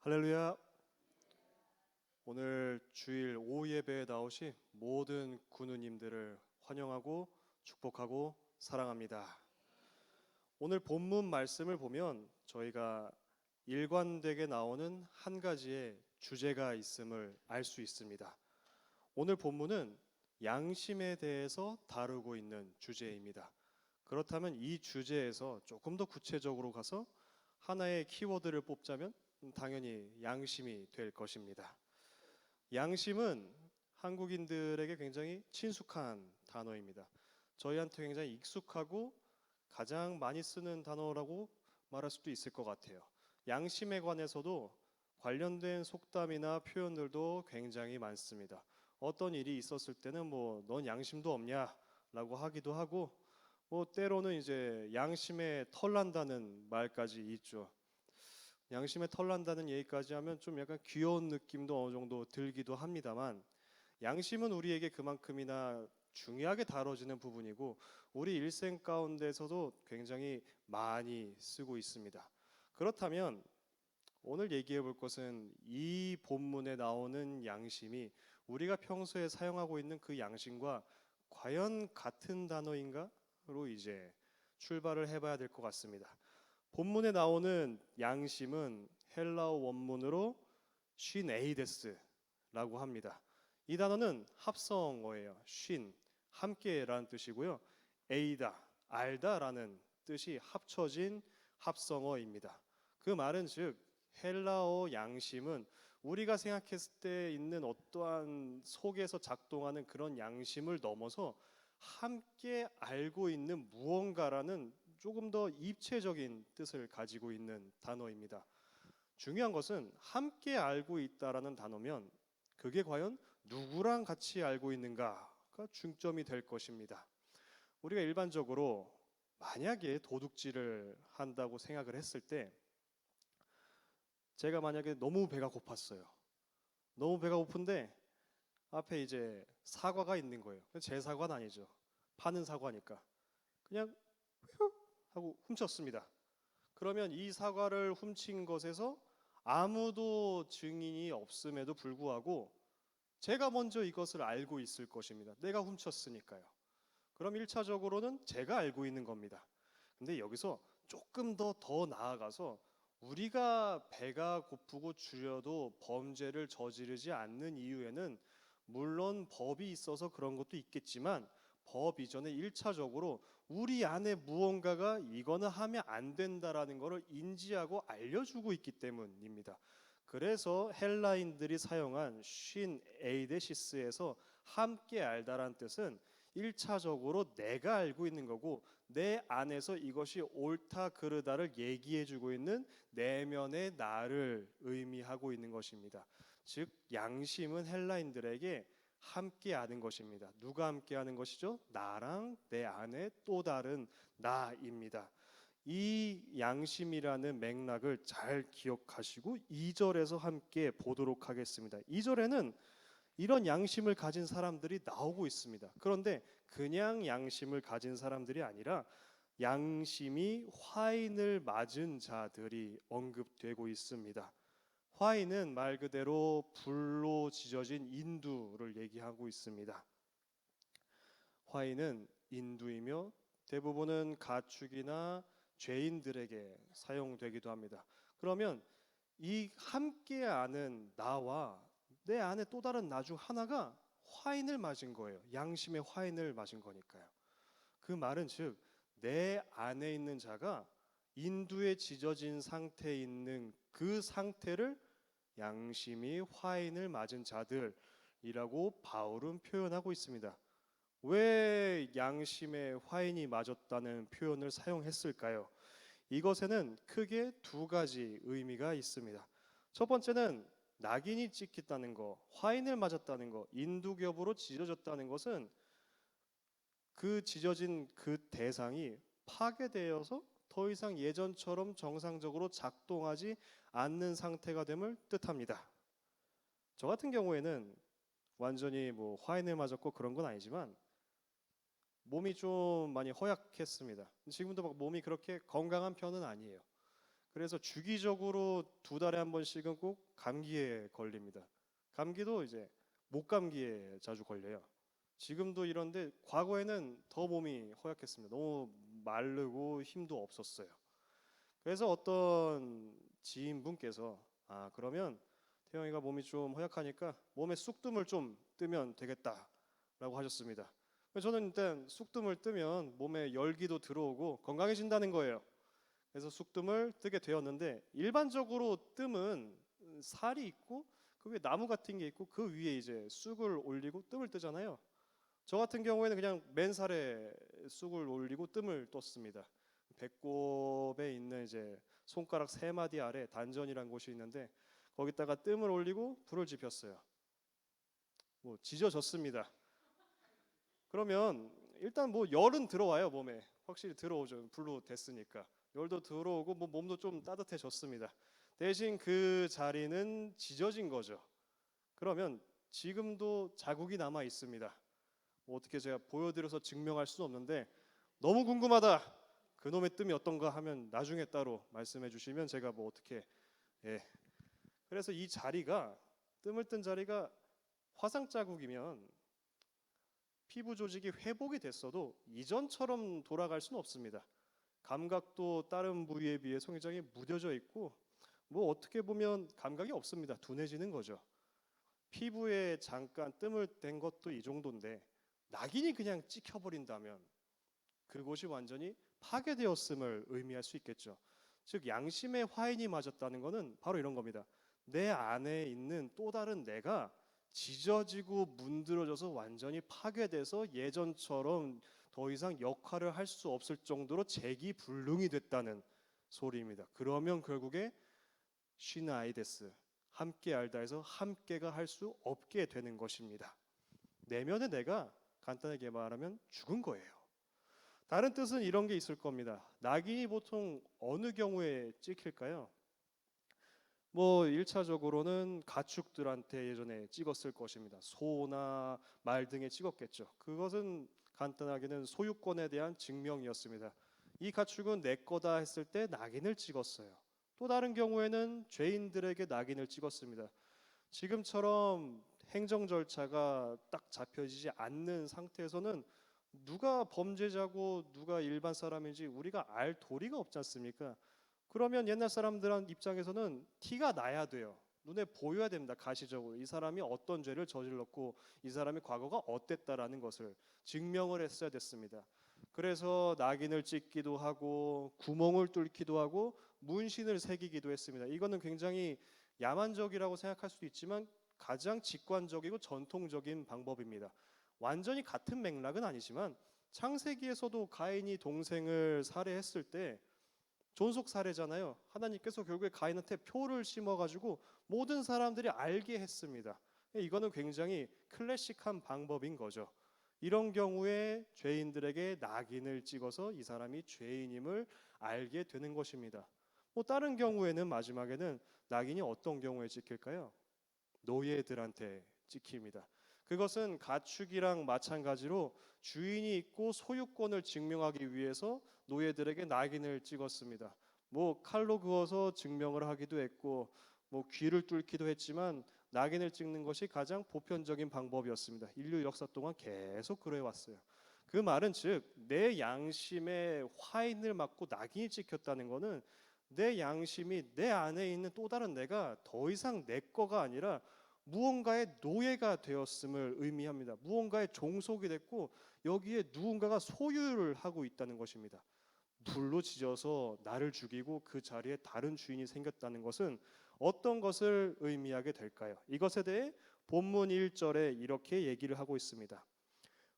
할렐루야. 오늘 주일 오후 예배에 나오신 모든 군우님들을 환영하고 축복하고 사랑합니다. 오늘 본문 말씀을 보면 저희가 일관되게 나오는 한 가지의 주제가 있음을 알 수 있습니다. 오늘 본문은 양심에 대해서 다루고 있는 주제입니다. 그렇다면 이 주제에서 조금 더 구체적으로 가서 하나의 키워드를 뽑자면 당연히 양심이 될 것입니다. 양심은 한국인들에게 굉장히 친숙한 단어입니다. 저희한테 굉장히 익숙하고 가장 많이 쓰는 단어라고 말할 수도 있을 것 같아요. 양심에 관해서도 관련된 속담이나 표현들도 굉장히 많습니다. 어떤 일이 있었을 때는 넌 양심도 없냐 라고 하기도 하고, 때로는 이제 양심에 털난다는 말까지 있죠. 양심에 털난다는 얘기까지 하면 좀 약간 귀여운 느낌도 어느 정도 들기도 합니다만, 양심은 우리에게 그만큼이나 중요하게 다뤄지는 부분이고 우리 일생 가운데서도 굉장히 많이 쓰고 있습니다. 그렇다면 오늘 얘기해 볼 것은 이 본문에 나오는 양심이 우리가 평소에 사용하고 있는 그 양심과 과연 같은 단어인가로 이제 출발을 해봐야 될 것 같습니다. 본문에 나오는 양심은 헬라어 원문으로 쉰에이데스라고 합니다. 이 단어는 합성어예요. 쉰, 함께라는 뜻이고요. 에이다, 알다라는 뜻이 합쳐진 합성어입니다. 그 말은 즉 헬라어 양심은 우리가 생각했을 때 있는 어떠한 속에서 작동하는 그런 양심을 넘어서 함께 알고 있는 무언가라는 조금 더 입체적인 뜻을 가지고 있는 단어입니다. 중요한 것은 함께 알고 있다라는 단어면 그게 과연 누구랑 같이 알고 있는가가 중점이 될 것입니다. 우리가 일반적으로 만약에 도둑질을 한다고 생각을 했을 때, 제가 만약에 너무 배가 고팠어요. 너무 배가 고픈데 앞에 이제 사과가 있는 거예요. 제 사과는 아니죠. 파는 사과니까. 그냥 하고 훔쳤습니다. 그러면 이 사과를 훔친 것에서 아무도 증인이 없음에도 불구하고 제가 먼저 이것을 알고 있을 것입니다. 내가 훔쳤으니까요. 그럼 1차적으로는 제가 알고 있는 겁니다. 근데 여기서 조금 더 나아가서 우리가 배가 고프고 주려도 범죄를 저지르지 않는 이유에는 물론 법이 있어서 그런 것도 있겠지만 법 이전에 1차적으로 우리 안에 무언가가 이거는 하면 안 된다라는 것을 인지하고 알려주고 있기 때문입니다. 그래서 헬라인들이 사용한 쉰 에이데시스에서 함께 알다라는 뜻은 1차적으로 내가 알고 있는 거고 내 안에서 이것이 옳다 그르다를 얘기해 주고 있는 내면의 나를 의미하고 있는 것입니다. 즉 양심은 헬라인들에게 함께 하는 것입니다. 누가 함께 하는 것이죠? 나랑 내 안에 또 다른 나입니다. 이 양심이라는 맥락을 잘 기억하시고 2절에서 함께 보도록 하겠습니다. 2절에는 이런 양심을 가진 사람들이 나오고 있습니다. 그런데 그냥 양심을 가진 사람들이 아니라 양심이 화인을 맞은 자들이 언급되고 있습니다. 화인은 말 그대로 불로 지져진 인두를 얘기하고 있습니다. 화인은 인두이며 대부분은 가축이나 죄인들에게 사용되기도 합니다. 그러면 이 함께 아는 나와 내 안에 또 다른 나 중 하나가 화인을 맞은 거예요. 양심의 화인을 맞은 거니까요. 그 말은 즉 내 안에 있는 자가 인두에 지져진 상태에 있는 그 상태를 양심이 화인을 맞은 자들이라고 바울은 표현하고 있습니다. 왜 양심에 화인이 맞았다는 표현을 사용했을까요? 이것에는 크게 두 가지 의미가 있습니다. 첫 번째는 낙인이 찍혔다는 거, 화인을 맞았다는 거, 인두겹으로 찢어졌다는 것은 그 찢어진 그 대상이 파괴되어서 더 이상 예전처럼 정상적으로 작동하지 않는 상태가 됨을 뜻합니다. 저 같은 경우에는 완전히 화인을 맞았고 그런 건 아니지만 몸이 좀 많이 허약했습니다. 지금도 막 몸이 그렇게 건강한 편은 아니에요. 그래서 주기적으로 2달에 한 번씩은 꼭 감기에 걸립니다. 감기도 이제 목감기에 자주 걸려요. 지금도 이런데 과거에는 더 몸이 허약했습니다. 너무 마르고 힘도 없었어요. 그래서 어떤 지인분께서 그러면 태영이가 몸이 좀 허약하니까 몸에 쑥뜸을 좀 뜨면 되겠다라고 하셨습니다. 그래서 저는 일단 쑥뜸을 뜨면 몸에 열기도 들어오고 건강해진다는 거예요. 그래서 쑥뜸을 뜨게 되었는데 일반적으로 뜸은 살이 있고 그 위에 나무 같은 게 있고 그 위에 이제 쑥을 올리고 뜸을 뜨잖아요. 저 같은 경우에는 그냥 맨살에 쑥을 올리고 뜸을 떴습니다. 배꼽에 있는 이제 손가락 3마디 아래 단전이라는 곳이 있는데 거기다가 뜸을 올리고 불을 지폈어요. 뭐 지져졌습니다. 그러면 일단 뭐 열은 들어와요. 몸에 확실히 들어오죠. 불로 됐으니까 열도 들어오고 뭐 몸도 좀 따뜻해졌습니다. 대신 그 자리는 지져진 거죠. 그러면 지금도 자국이 남아 있습니다. 뭐 어떻게 제가 보여드려서 증명할 수는 없는데 너무 궁금하다. 그놈의 뜸이 어떤가 하면 나중에 따로 말씀해 주시면 제가 뭐 어떻게. 예. 그래서 이 자리가 뜸을 뜬 자리가 화상 자국이면 피부 조직이 회복이 됐어도 이전처럼 돌아갈 수는 없습니다. 감각도 다른 부위에 비해 굉장히 무뎌져 있고 뭐 어떻게 보면 감각이 없습니다. 둔해지는 거죠. 피부에 잠깐 뜸을 댄 것도 이 정도인데 낙인이 그냥 찍혀버린다면 그곳이 완전히 파괴되었음을 의미할 수 있겠죠. 즉 양심의 화인이 맞았다는 것은 바로 이런 겁니다. 내 안에 있는 또 다른 내가 지져지고 문드러져서 완전히 파괴돼서 예전처럼 더 이상 역할을 할 수 없을 정도로 재기불능이 됐다는 소리입니다. 그러면 결국에 시나이데스 함께 알다 해서 함께가 할 수 없게 되는 것입니다. 내면의 내가 간단하게 말하면 죽은 거예요. 다른 뜻은 이런 게 있을 겁니다. 낙인이 보통 어느 경우에 찍힐까요? 뭐 1차적으로는 가축들한테 예전에 찍었을 것입니다. 소나 말 등에 찍었겠죠. 그것은 간단하게는 소유권에 대한 증명이었습니다. 이 가축은 내 거다 했을 때 낙인을 찍었어요. 또 다른 경우에는 죄인들에게 낙인을 찍었습니다. 지금처럼 행정 절차가 딱 잡혀지지 않는 상태에서는 누가 범죄자고 누가 일반 사람인지 우리가 알 도리가 없지 않습니까? 그러면 옛날 사람들 입장에서는 티가 나야 돼요. 눈에 보여야 됩니다. 가시적으로 이 사람이 어떤 죄를 저질렀고 이 사람의 과거가 어땠다라는 것을 증명을 했어야 됐습니다. 그래서 낙인을 찍기도 하고 구멍을 뚫기도 하고 문신을 새기기도 했습니다. 이거는 굉장히 야만적이라고 생각할 수도 있지만 가장 직관적이고 전통적인 방법입니다. 완전히 같은 맥락은 아니지만 창세기에서도 가인이 동생을 살해했을 때 존속 살해잖아요. 하나님께서 결국에 가인한테 표를 심어가지고 모든 사람들이 알게 했습니다. 이거는 굉장히 클래식한 방법인 거죠. 이런 경우에 죄인들에게 낙인을 찍어서 이 사람이 죄인임을 알게 되는 것입니다. 뭐 다른 경우에는 마지막에는 낙인이 어떤 경우에 찍힐까요? 노예들한테 찍힙니다. 그것은 가축이랑 마찬가지로 주인이 있고 소유권을 증명하기 위해서 노예들에게 낙인을 찍었습니다. 뭐 칼로 그어서 증명을 하기도 했고 뭐 귀를 뚫기도 했지만 낙인을 찍는 것이 가장 보편적인 방법이었습니다. 인류 역사 동안 계속 그래 왔어요. 그 말은 즉 내 양심에 화인을 맞고 낙인이 찍혔다는 것은 내 양심이 내 안에 있는 또 다른 내가 더 이상 내 거가 아니라 무언가의 노예가 되었음을 의미합니다. 무언가의 종속이 됐고 여기에 누군가가 소유를 하고 있다는 것입니다. 불로 지져서 나를 죽이고 그 자리에 다른 주인이 생겼다는 것은 어떤 것을 의미하게 될까요? 이것에 대해 본문 1절에 이렇게 얘기를 하고 있습니다.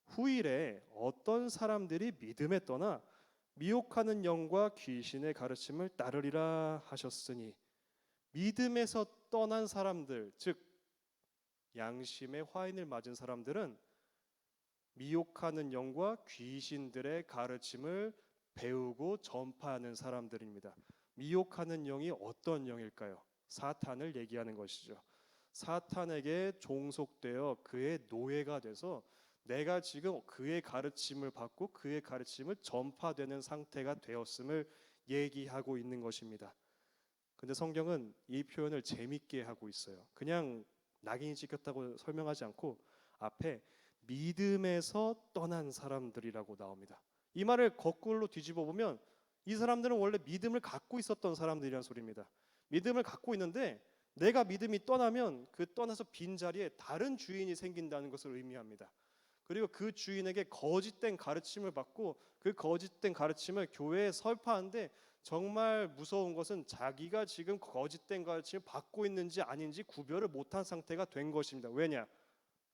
후일에 어떤 사람들이 믿음에 떠나 미혹하는 영과 귀신의 가르침을 따르리라 하셨으니 믿음에서 떠난 사람들, 즉 양심의 화인을 맞은 사람들은 미혹하는 영과 귀신들의 가르침을 배우고 전파하는 사람들입니다. 미혹하는 영이 어떤 영일까요? 사탄을 얘기하는 것이죠. 사탄에게 종속되어 그의 노예가 돼서 내가 지금 그의 가르침을 받고 그의 가르침을 전파되는 상태가 되었음을 얘기하고 있는 것입니다. 근데 성경은 이 표현을 재밌게 하고 있어요. 그냥 낙인이 찍혔다고 설명하지 않고 앞에 믿음에서 떠난 사람들이라고 나옵니다. 이 말을 거꾸로 뒤집어 보면 이 사람들은 원래 믿음을 갖고 있었던 사람들이란 소리입니다. 믿음을 갖고 있는데 내가 믿음이 떠나면 그 떠나서 빈 자리에 다른 주인이 생긴다는 것을 의미합니다. 그리고 그 주인에게 거짓된 가르침을 받고 그 거짓된 가르침을 교회에 설파하는데 정말 무서운 것은 자기가 지금 거짓된 가르침을 받고 있는지 아닌지 구별을 못한 상태가 된 것입니다. 왜냐?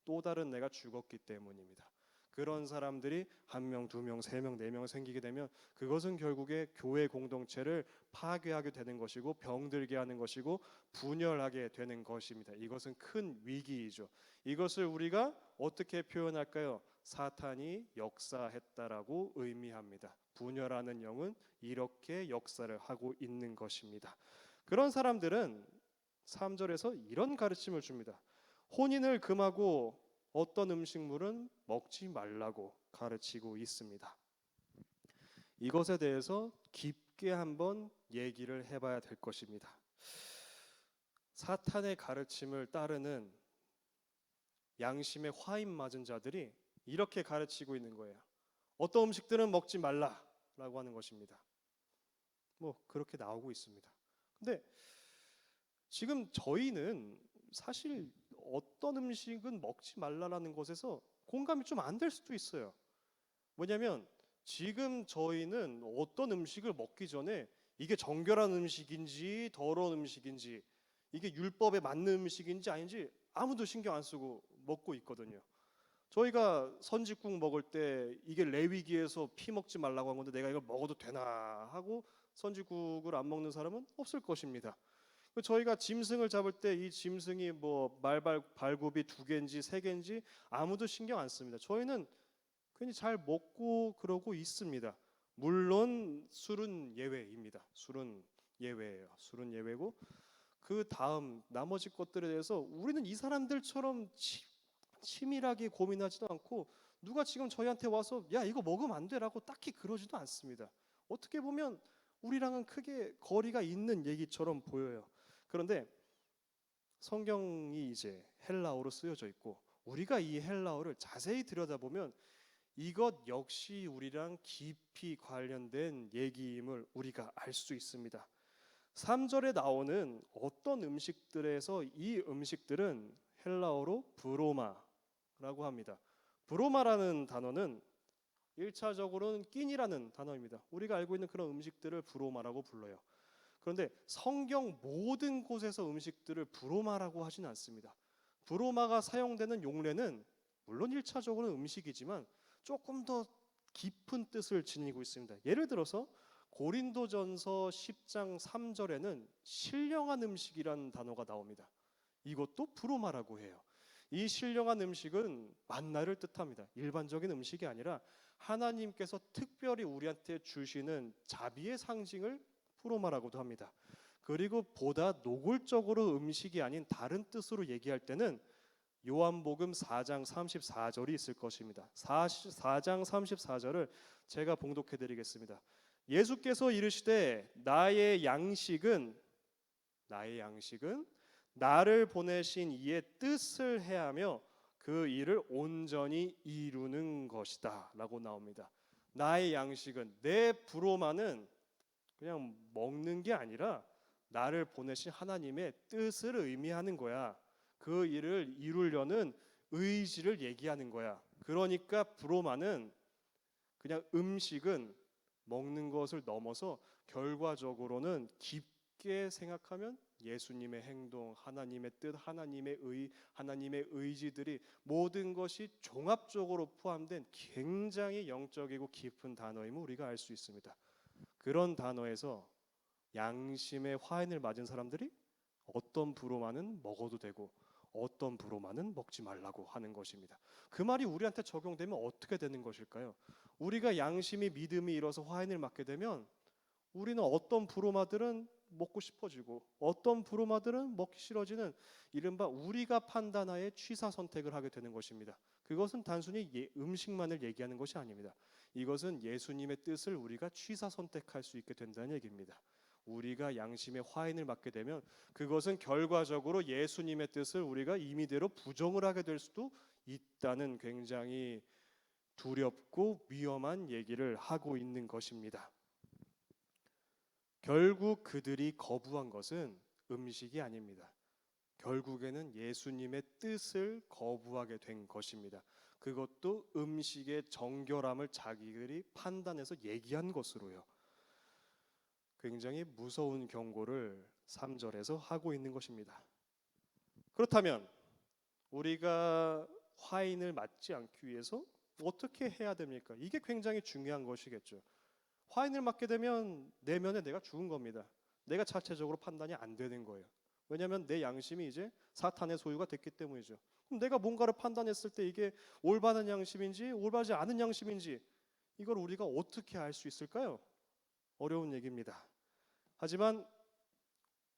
또 다른 내가 죽었기 때문입니다. 그런 사람들이 한 명, 두 명, 세 명, 네 명 생기게 되면 그것은 결국에 교회 공동체를 파괴하게 되는 것이고 병들게 하는 것이고 분열하게 되는 것입니다. 이것은 큰 위기이죠. 이것을 우리가 어떻게 표현할까요? 사탄이 역사했다라고 의미합니다. 분열하는 영은 이렇게 역사를 하고 있는 것입니다. 그런 사람들은 3절에서 이런 가르침을 줍니다. 혼인을 금하고 어떤 음식물은 먹지 말라고 가르치고 있습니다. 이것에 대해서 깊게 한번 얘기를 해봐야 될 것입니다. 사탄의 가르침을 따르는 양심에 화인 맞은 자들이 이렇게 가르치고 있는 거예요. 어떤 음식들은 먹지 말라라고 하는 것입니다. 뭐 그렇게 나오고 있습니다. 근데 지금 저희는 사실 어떤 음식은 먹지 말라라는 것에서 공감이 좀 안 될 수도 있어요. 뭐냐면 지금 저희는 어떤 음식을 먹기 전에 이게 정결한 음식인지 더러운 음식인지 이게 율법에 맞는 음식인지 아닌지 아무도 신경 안 쓰고 먹고 있거든요. 저희가 선지국 먹을 때 이게 레위기에서 피 먹지 말라고 한 건데 내가 이걸 먹어도 되나 하고 선지국을 안 먹는 사람은 없을 것입니다. 저희가 짐승을 잡을 때 이 짐승이 뭐 발굽이 2개인지 3개인지 아무도 신경 안 씁니다. 저희는 괜히 잘 먹고 그러고 있습니다. 물론 술은 예외입니다. 술은 예외예요. 술은 예외고 그 다음 나머지 것들에 대해서 우리는 이 사람들처럼 치밀하게 고민하지도 않고 누가 지금 저희한테 와서 야 이거 먹으면 안 돼라고 딱히 그러지도 않습니다. 어떻게 보면 우리랑은 크게 거리가 있는 얘기처럼 보여요. 그런데 성경이 이제 헬라어로 쓰여져 있고 우리가 이 헬라어를 자세히 들여다보면 이것 역시 우리랑 깊이 관련된 얘기임을 우리가 알 수 있습니다. 3절에 나오는 어떤 음식들에서 이 음식들은 헬라어로 브로마라고 합니다. 브로마라는 단어는 1차적으로는 낀이라는 단어입니다. 우리가 알고 있는 그런 음식들을 브로마라고 불러요. 그런데 성경 모든 곳에서 음식들을 브로마라고 하지는 않습니다. 브로마가 사용되는 용례는 물론 1차적으로는 음식이지만 조금 더 깊은 뜻을 지니고 있습니다. 예를 들어서 고린도전서 10장 3절에는 신령한 음식이라는 단어가 나옵니다. 이것도 브로마라고 해요. 이 신령한 음식은 만나를 뜻합니다. 일반적인 음식이 아니라 하나님께서 특별히 우리한테 주시는 자비의 상징을 브로마라고도 합니다. 그리고 보다 노골적으로 음식이 아닌 다른 뜻으로 얘기할 때는 요한복음 4장 34절이 있을 것입니다. 4장 34절을 제가 봉독해 드리겠습니다. 예수께서 이르시되 나의 양식은 나를 보내신 이의 뜻을 해하며 그 일을 온전히 이루는 것이다 라고 나옵니다. 나의 양식은 내 브로마는 그냥 먹는 게 아니라 나를 보내신 하나님의 뜻을 의미하는 거야. 그 일을 이루려는 의지를 얘기하는 거야. 그러니까 브로마는 그냥 음식은 먹는 것을 넘어서 결과적으로는 깊게 생각하면 예수님의 행동, 하나님의 뜻, 하나님의 의지들이 모든 것이 종합적으로 포함된 굉장히 영적이고 깊은 단어임을 우리가 알 수 있습니다. 그런 단어에서 양심의 화인을 맞은 사람들이 어떤 브로마는 먹어도 되고 어떤 브로마는 먹지 말라고 하는 것입니다. 그 말이 우리한테 적용되면 어떻게 되는 것일까요? 우리가 양심이 믿음이 일어서 화인을 맞게 되면 우리는 어떤 브로마들은 먹고 싶어지고 어떤 브로마들은 먹기 싫어지는 이른바 우리가 판단하에 취사 선택을 하게 되는 것입니다. 그것은 단순히 음식만을 얘기하는 것이 아닙니다. 이것은 예수님의 뜻을 우리가 취사 선택할 수 있게 된다는 얘기입니다. 우리가 양심의 화인을 맞게 되면 그것은 결과적으로 예수님의 뜻을 우리가 임의대로 부정을 하게 될 수도 있다는 굉장히 두렵고 위험한 얘기를 하고 있는 것입니다. 결국 그들이 거부한 것은 음식이 아닙니다. 결국에는 예수님의 뜻을 거부하게 된 것입니다. 그것도 음식의 정결함을 자기들이 판단해서 얘기한 것으로요. 굉장히 무서운 경고를 3절에서 하고 있는 것입니다. 그렇다면 우리가 화인을 맞지 않기 위해서 어떻게 해야 됩니까? 이게 굉장히 중요한 것이겠죠. 화인을 맞게 되면 내면에 내가 죽은 겁니다. 내가 자체적으로 판단이 안 되는 거예요. 왜냐하면 내 양심이 이제 사탄의 소유가 됐기 때문이죠. 그럼 내가 뭔가를 판단했을 때 이게 올바른 양심인지 올바르지 않은 양심인지 이걸 우리가 어떻게 알 수 있을까요? 어려운 얘기입니다. 하지만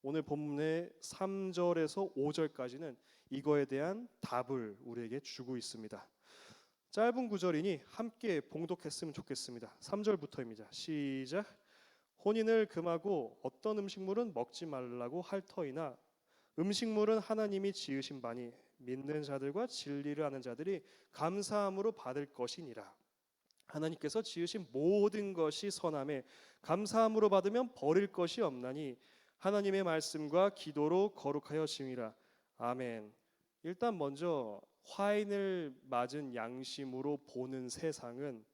오늘 본문의 3절에서 5절까지는 이거에 대한 답을 우리에게 주고 있습니다. 짧은 구절이니 함께 봉독했으면 좋겠습니다. 3절부터입니다. 시작. 혼인을 금하고 어떤 음식물은 먹지 말라고 할 터이나 음식물은 하나님이 지으신 바니 믿는 자들과 진리를 아는 자들이 감사함으로 받을 것이니라. 하나님께서 지으신 모든 것이 선함에 감사함으로 받으면 버릴 것이 없나니 하나님의 말씀과 기도로 거룩하여 지으라. 아멘. 일단 먼저 화인을 맞은 양심으로 보는 세상은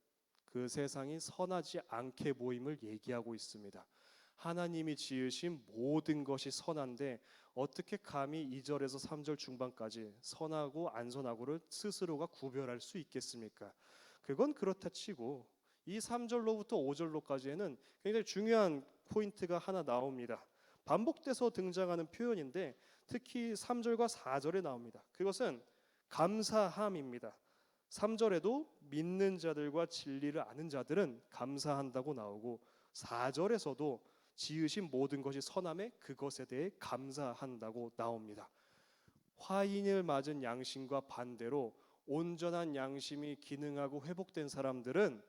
그 세상이 선하지 않게 보임을 얘기하고 있습니다. 하나님이 지으신 모든 것이 선한데 어떻게 감히 2절에서 3절 중반까지 선하고 안 선하고를 스스로가 구별할 수 있겠습니까? 그건 그렇다 치고 이 3절로부터 5절로까지에는 굉장히 중요한 포인트가 하나 나옵니다. 반복돼서 등장하는 표현인데 특히 3절과 4절에 나옵니다. 그것은 감사함입니다. 3절에도 믿는 자들과 진리를 아는 자들은 감사한다고 나오고 4절에서도 지으신 모든 것이 선함에 그것에 대해 감사한다고 나옵니다. 화인을 맞은 양심과 반대로 온전한 양심이 기능하고 회복된 사람들은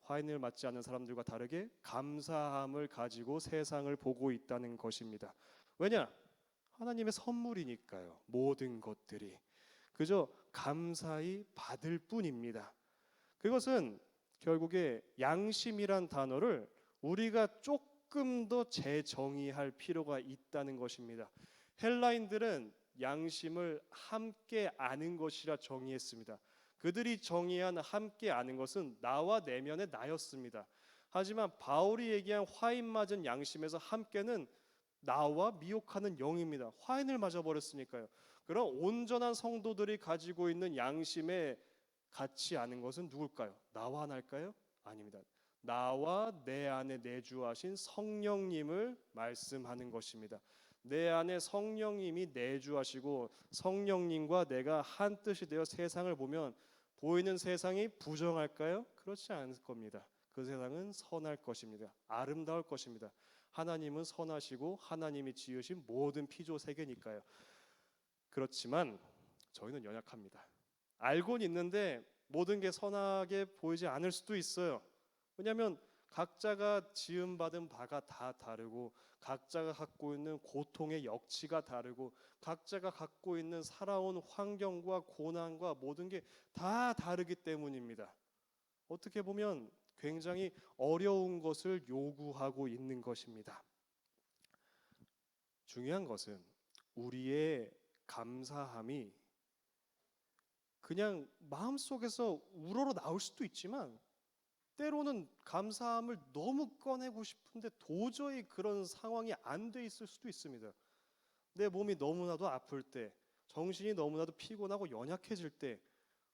화인을 맞지 않는 사람들과 다르게 감사함을 가지고 세상을 보고 있다는 것입니다. 왜냐? 하나님의 선물이니까요. 모든 것들이 그저 감사히 받을 뿐입니다. 그것은 결국에 양심이란 단어를 우리가 조금 더 재정의할 필요가 있다는 것입니다. 헬라인들은 양심을 함께 아는 것이라 정의했습니다. 그들이 정의한 함께 아는 것은 나와 내면의 나였습니다. 하지만 바울이 얘기한 화인 맞은 양심에서 함께는 나와 미혹하는 영입니다. 화인을 맞아버렸으니까요. 그런 온전한 성도들이 가지고 있는 양심에 같이 아는 것은 누굴까요? 나와 하나일까요? 아닙니다. 나와 내 안에 내주하신 성령님을 말씀하는 것입니다. 내 안에 성령님이 내주하시고 성령님과 내가 한 뜻이 되어 세상을 보면 보이는 세상이 부정할까요? 그렇지 않을 겁니다. 그 세상은 선할 것입니다. 아름다울 것입니다. 하나님은 선하시고 하나님이 지으신 모든 피조 세계니까요. 그렇지만 저희는 연약합니다. 알고는 있는데 모든 게 선하게 보이지 않을 수도 있어요. 왜냐하면 각자가 지음받은 바가 다 다르고 각자가 갖고 있는 고통의 역치가 다르고 각자가 갖고 있는 살아온 환경과 고난과 모든 게 다 다르기 때문입니다. 어떻게 보면 굉장히 어려운 것을 요구하고 있는 것입니다. 중요한 것은 우리의 감사함이 그냥 마음속에서 우러러 나올 수도 있지만 때로는 감사함을 너무 꺼내고 싶은데 도저히 그런 상황이 안 돼 있을 수도 있습니다. 내 몸이 너무나도 아플 때, 정신이 너무나도 피곤하고 연약해질 때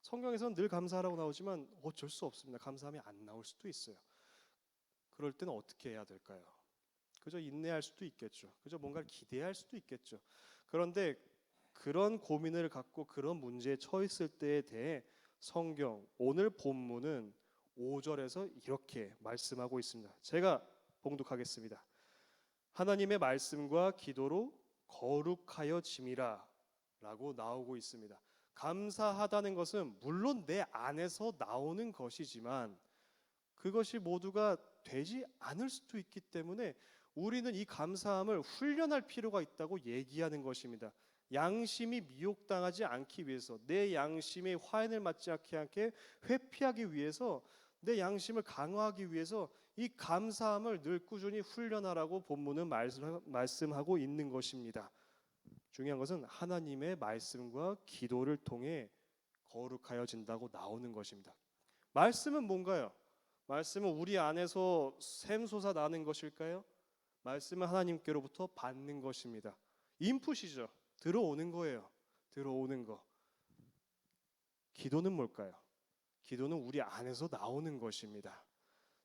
성경에서는 늘 감사하라고 나오지만 어쩔 수 없습니다. 감사함이 안 나올 수도 있어요. 그럴 때는 어떻게 해야 될까요? 그저 인내할 수도 있겠죠. 그저 뭔가를 기대할 수도 있겠죠. 그런데 그런 고민을 갖고 그런 문제에 처했을 때에 대해 성경 오늘 본문은 5절에서 이렇게 말씀하고 있습니다. 제가 봉독하겠습니다. 하나님의 말씀과 기도로 거룩하여 짐이라 라고 나오고 있습니다. 감사하다는 것은 물론 내 안에서 나오는 것이지만 그것이 모두가 되지 않을 수도 있기 때문에 우리는 이 감사함을 훈련할 필요가 있다고 얘기하는 것입니다. 양심이 미혹당하지 않기 위해서, 내 양심의 화인을 맞지 않게 회피하기 위해서, 내 양심을 강화하기 위해서 이 감사함을 늘 꾸준히 훈련하라고 본문은 말씀하고 있는 것입니다. 중요한 것은 하나님의 말씀과 기도를 통해 거룩하여진다고 나오는 것입니다. 말씀은 뭔가요? 말씀은 우리 안에서 샘솟아 나는 것일까요? 말씀은 하나님께로부터 받는 것입니다. 인풋이죠. 들어오는 거예요. 들어오는 거. 기도는 뭘까요? 기도는 우리 안에서 나오는 것입니다.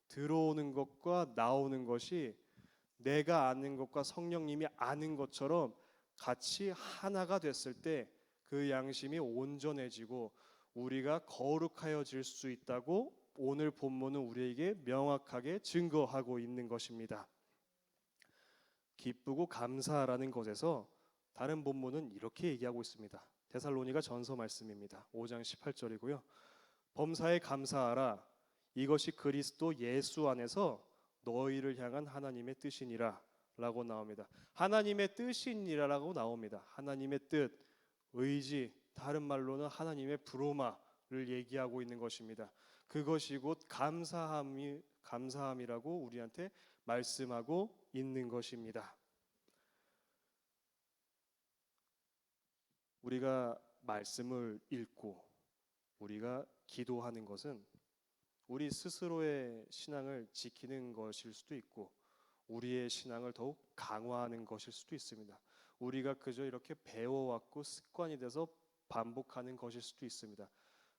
들어오는 것과 나오는 것이 내가 아는 것과 성령님이 아는 것처럼 같이 하나가 됐을 때 그 양심이 온전해지고 우리가 거룩하여질 수 있다고 오늘 본문은 우리에게 명확하게 증거하고 있는 것입니다. 기쁘고 감사하라는 것에서 다른 본문은 이렇게 얘기하고 있습니다. 데살로니가 전서 말씀입니다. 5장 18절이고요. 범사에 감사하라. 이것이 그리스도 예수 안에서 너희를 향한 하나님의 뜻이니라 라고 나옵니다. 하나님의 뜻이니라라고 나옵니다. 하나님의 뜻, 의지, 다른 말로는 하나님의 브로마를 얘기하고 있는 것입니다. 그것이 곧 감사함이라고 우리한테 말씀하고 있는 것입니다. 우리가 말씀을 읽고 우리가 기도하는 것은 우리 스스로의 신앙을 지키는 것일 수도 있고 우리의 신앙을 더욱 강화하는 것일 수도 있습니다. 우리가 그저 이렇게 배워왔고 습관이 돼서 반복하는 것일 수도 있습니다.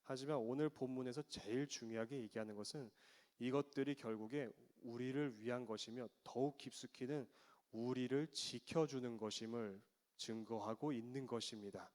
하지만 오늘 본문에서 제일 중요하게 얘기하는 것은 이것들이 결국에 우리를 위한 것이며 더욱 깊숙이는 우리를 지켜주는 것임을 증거하고 있는 것입니다.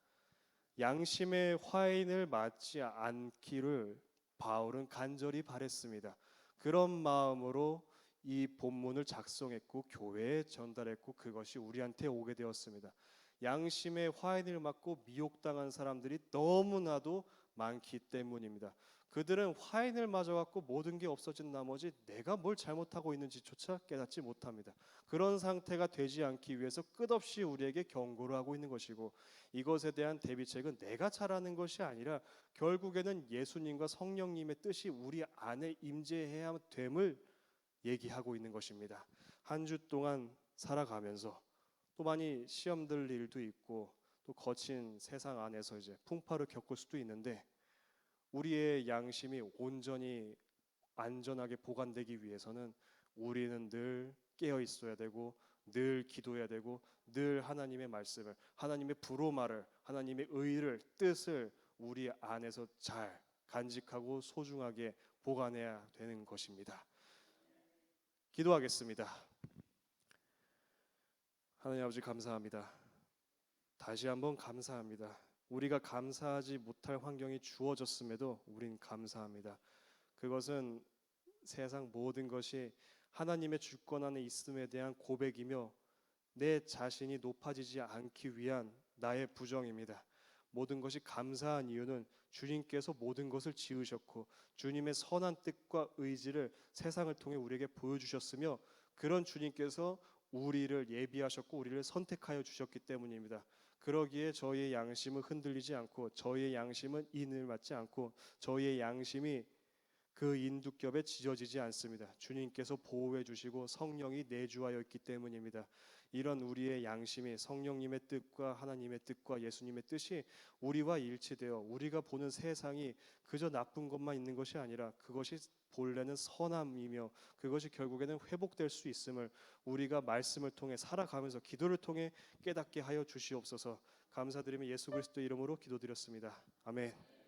양심의 화인을 맞지 않기를 바울은 간절히 바랬습니다. 그런 마음으로 이 본문을 작성했고 교회에 전달했고 그것이 우리한테 오게 되었습니다. 양심의 화인을 맞고 미혹당한 사람들이 너무나도 많기 때문입니다. 그들은 화인을 맞아갖고 모든 게 없어진 나머지 내가 뭘 잘못하고 있는지조차 깨닫지 못합니다. 그런 상태가 되지 않기 위해서 끝없이 우리에게 경고를 하고 있는 것이고 이것에 대한 대비책은 내가 잘하는 것이 아니라 결국에는 예수님과 성령님의 뜻이 우리 안에 임재해야 됨을 얘기하고 있는 것입니다. 한 주 동안 살아가면서 또 많이 시험 들 일도 있고 또 거친 세상 안에서 이제 풍파를 겪을 수도 있는데 우리의 양심이 온전히 안전하게 보관되기 위해서는 우리는 늘 깨어 있어야 되고 늘 기도해야 되고 늘 하나님의 말씀을 하나님의 브로마를 하나님의 의를 뜻을 우리 안에서 잘 간직하고 소중하게 보관해야 되는 것입니다. 기도하겠습니다. 하나님 아버지 감사합니다. 다시 한번 감사합니다. 우리가 감사하지 못할 환경이 주어졌음에도 우린 감사합니다. 그것은 세상 모든 것이 하나님의 주권 안에 있음에 대한 고백이며 내 자신이 높아지지 않기 위한 나의 부정입니다. 모든 것이 감사한 이유는 주님께서 모든 것을 지으셨고 주님의 선한 뜻과 의지를 세상을 통해 우리에게 보여주셨으며 그런 주님께서 우리를 예비하셨고 우리를 선택하여 주셨기 때문입니다. 그러기에 저희의 양심은 흔들리지 않고 저희의 양심은 인을 맞지 않고 저희의 양심이 그 인두겹에 찢어지지 않습니다. 주님께서 보호해 주시고 성령이 내주하여 있기 때문입니다. 이런 우리의 양심이 성령님의 뜻과 하나님의 뜻과 예수님의 뜻이 우리와 일치되어 우리가 보는 세상이 그저 나쁜 것만 있는 것이 아니라 그것이 본래는 선함이며 그것이 결국에는 회복될 수 있음을 우리가 말씀을 통해 살아가면서 기도를 통해 깨닫게 하여 주시옵소서. 감사드리며 예수 그리스도 이름으로 기도드렸습니다. 아멘.